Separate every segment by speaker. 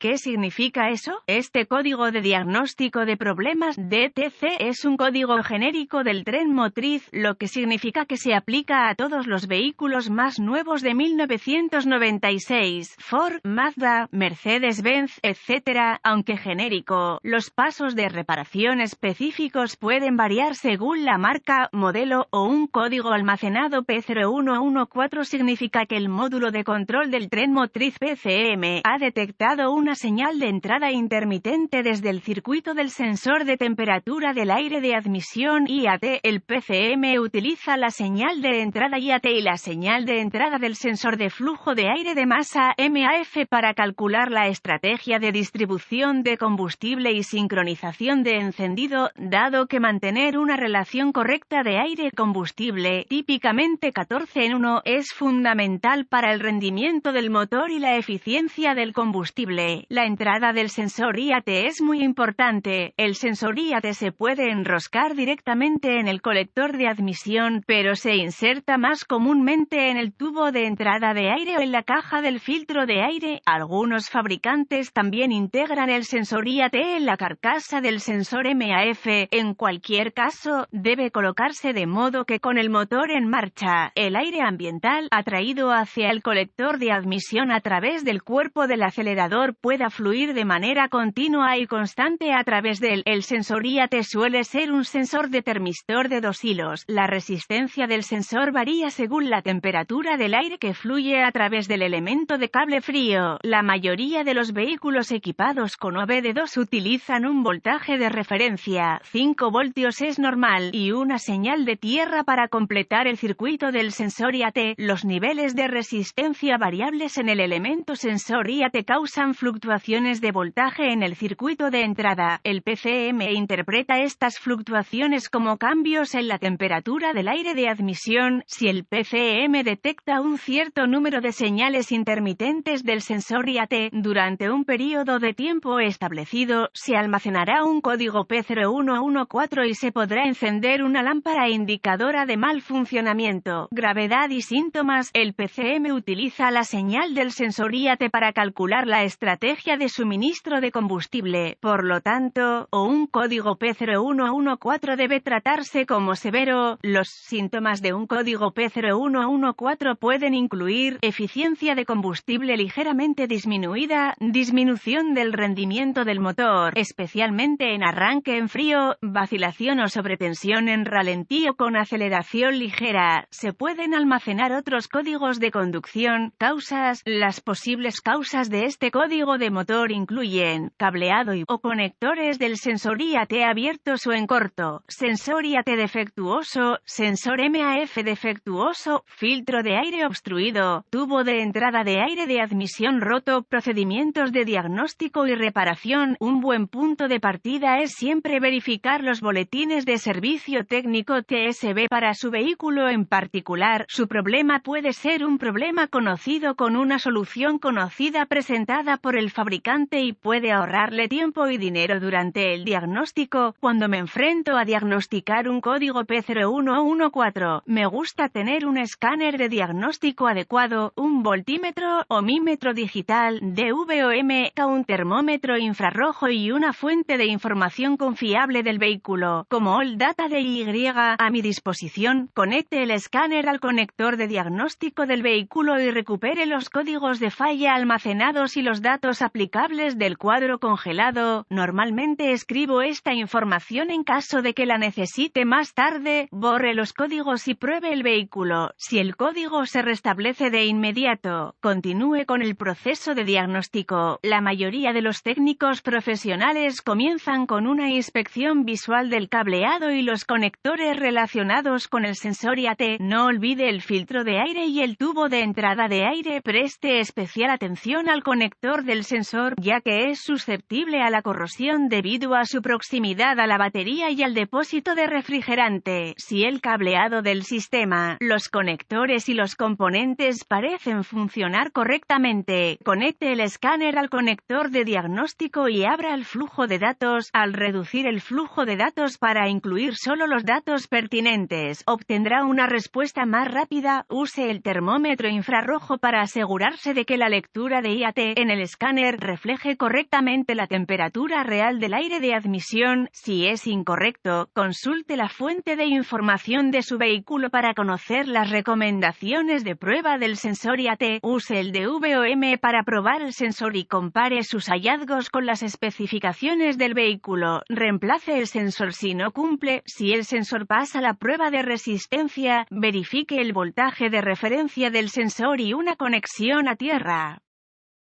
Speaker 1: ¿Qué significa eso? Este código de diagnóstico de problemas DTC es un código genérico del tren motriz, lo que significa que se aplica a todos los vehículos más nuevos de 1996, Ford, Mazda, Mercedes-Benz, etc. Aunque genérico, los pasos de reparación específicos pueden variar según la marca, modelo o un código almacenado. P0114 significa que el módulo de control del tren motriz PCM ha detectado una señal de entrada intermitente desde el circuito del sensor de temperatura del aire de admisión IAT. El PCM utiliza la señal de entrada IAT y la señal de entrada del sensor de flujo de aire de masa MAF para calcular la estrategia de distribución de combustible y sincronización de encendido, dado que mantener una relación correcta de aire-combustible, típicamente 14:1, es fundamental para el rendimiento del motor y la eficiencia del combustible. La entrada del sensor IAT es muy importante. El sensor IAT se puede enroscar directamente en el colector de admisión, pero se inserta más comúnmente en el tubo de entrada de aire o en la caja del filtro de aire. Algunos fabricantes también integran el sensor IAT en la carcasa del sensor MAF. En cualquier caso, debe colocarse de modo que con el motor en marcha, el aire ambiental, atraído hacia el colector de admisión a través del cuerpo del acelerador, pueda fluir de manera continua y constante a través de él. El sensor IAT suele ser un sensor de termistor de 2 hilos. La resistencia del sensor varía según la temperatura del aire que fluye a través del elemento de cable frío. La mayoría de los vehículos equipados con OBD2 utilizan un voltaje de referencia, 5 voltios es normal, y una señal de tierra para completar el circuito del sensor IAT. Los niveles de resistencia variables en el elemento sensor IAT causan fluctuaciones de voltaje en el circuito de entrada. El PCM interpreta estas fluctuaciones como cambios en la temperatura del aire de admisión. Si el PCM detecta un cierto número de señales intermitentes del sensor IAT durante un periodo de tiempo establecido, se almacenará un código P0114 y se podrá encender una lámpara indicadora de mal funcionamiento. Gravedad y síntomas. El PCM utiliza la señal del sensor IAT para calcular la estrategia de suministro de combustible. Por lo tanto, un código P0114 debe tratarse como severo. Los síntomas de un código P0114 pueden incluir eficiencia de combustible ligeramente disminuida, disminución del rendimiento del motor, especialmente en arranque en frío, vacilación o sobretensión en ralentí o con aceleración ligera. Se pueden almacenar otros códigos de conducción. Causas. Las posibles causas de este código de motor incluyen cableado o conectores del sensor IAT abiertos o en corto, sensor IAT defectuoso, sensor MAF defectuoso, filtro de aire obstruido, tubo de entrada de aire de admisión roto. Procedimientos de diagnóstico y reparación. Un buen punto de partida es siempre verificar los boletines de servicio técnico TSB para su vehículo en particular. Su problema puede ser un problema conocido con una solución conocida presentada por el fabricante y puede ahorrarle tiempo y dinero durante el diagnóstico. Cuando me enfrento a diagnosticar un código P0114, me gusta tener un escáner de diagnóstico adecuado, un voltímetro, ohmímetro digital, DVOM, un termómetro infrarrojo y una fuente de información confiable del vehículo, como All Data DY, a mi disposición. Conecte el escáner al conector de diagnóstico del vehículo y recupere los códigos de falla almacenados y los datos aplicables del cuadro congelado. Normalmente escribo esta información en caso de que la necesite más tarde. Borre los códigos y pruebe el vehículo. Si el código se restablece de inmediato, continúe con el proceso de diagnóstico. La mayoría de los técnicos profesionales comienzan con una inspección visual del cableado y los conectores relacionados con el sensor IAT. No olvide el filtro de aire y el tubo de entrada de aire. Preste especial atención al conector del sensor, ya que es susceptible a la corrosión debido a su proximidad a la batería y al depósito de refrigerante. Si el cableado del sistema, los conectores y los componentes parecen funcionar correctamente, conecte el escáner al conector de diagnóstico y abra el flujo de datos. Al reducir el flujo de datos para incluir solo los datos pertinentes, obtendrá una respuesta más rápida. Use el termómetro infrarrojo para asegurarse de que la lectura de IAT en el escáner escáner refleje correctamente la temperatura real del aire de admisión. Si es incorrecto, consulte la fuente de información de su vehículo para conocer las recomendaciones de prueba del sensor IAT. Use el DVOM para probar el sensor y compare sus hallazgos con las especificaciones del vehículo. Reemplace el sensor si no cumple. Si el sensor pasa la prueba de resistencia, verifique el voltaje de referencia del sensor y una conexión a tierra.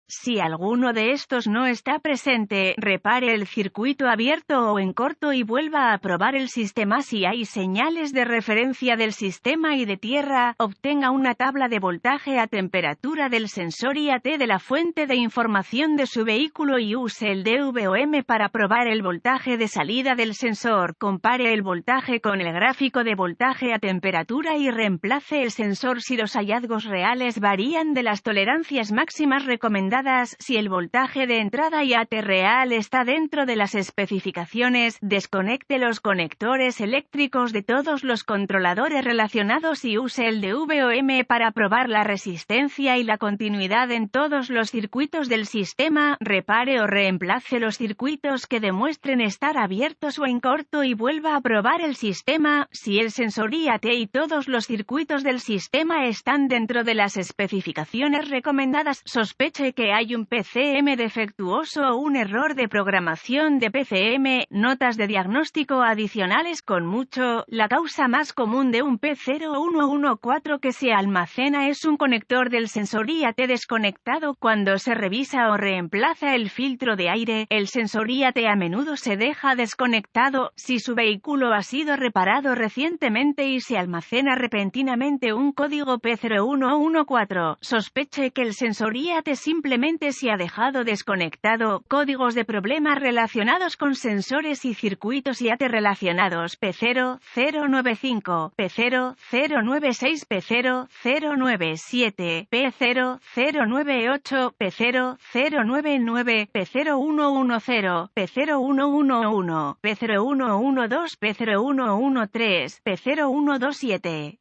Speaker 1: Si alguno de estos no está presente, repare el circuito abierto o en corto y vuelva a probar el sistema. Si hay señales de referencia del sistema y de tierra, obtenga una tabla de voltaje a temperatura del sensor IAT de la fuente de información de su vehículo y use el DVOM para probar el voltaje de salida del sensor. Compare el voltaje con el gráfico de voltaje a temperatura y reemplace el sensor si los hallazgos reales varían de las tolerancias máximas recomendadas. Si el voltaje de entrada IAT real está dentro de las especificaciones, desconecte los conectores eléctricos de todos los controladores relacionados y use el DVOM para probar la resistencia y la continuidad en todos los circuitos del sistema. Repare o reemplace los circuitos que demuestren estar abiertos o en corto y vuelva a probar el sistema. Si el sensor IAT y todos los circuitos del sistema están dentro de las especificaciones recomendadas, sospeche que hay un PCM defectuoso o un error de programación de PCM. Notas de diagnóstico adicionales con mucho. La causa más común de un P0114 que se almacena es un conector del sensor IAT desconectado. Cuando se revisa o reemplaza el filtro de aire, el sensor IAT a menudo se deja desconectado. Si su vehículo ha sido reparado recientemente y se almacena repentinamente un código P0114, sospeche que el sensor IAT simplemente se ha dejado desconectado. Códigos de problemas relacionados con sensores y circuitos IAT relacionados: P0095, P0096, P0097, P0098, P0099, P0110, P0111, P0112, P0113, P0127.